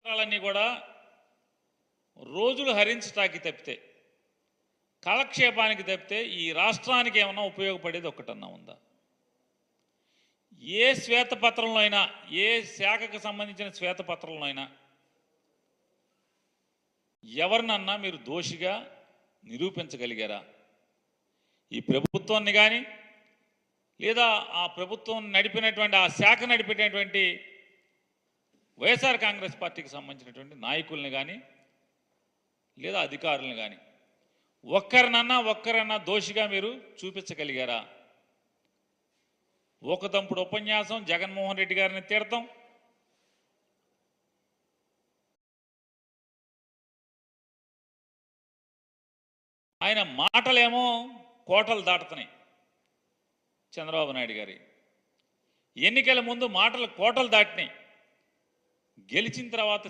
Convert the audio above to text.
పత్రాలన్నీ కూడా రోజులు హరించటానికి తప్పితే, కాలక్షేపానికి తప్పితే ఈ రాష్ట్రానికి ఏమన్నా ఉపయోగపడేది ఒక్కటన్నా ఉందా? ఏ శ్వేతపత్రంలో అయినా, ఏ శాఖకు సంబంధించిన శ్వేతపత్రంలో అయినా ఎవరినన్నా మీరు దోషిగా నిరూపించగలిగారా? ఈ ప్రభుత్వాన్ని కానీ లేదా ఆ ప్రభుత్వం నడిపినటువంటి, ఆ శాఖ నడిపినటువంటి వైఎస్ఆర్ కాంగ్రెస్ పార్టీకి సంబంధించినటువంటి నాయకుల్ని కానీ లేదా అధికారులను కానీ ఒక్కరన్నా దోషిగా మీరు చూపించగలిగారా? ఒక తంపుడు ఉపన్యాసం జగన్మోహన్ రెడ్డి గారిని తిడతాం, ఆయన మాటలేమో కోటలు దాటుతున్నాయి. చంద్రబాబు నాయుడు గారి ఎన్నికల ముందు మాటలు కోటలు దాటినాయి, గెలిచిన తర్వాత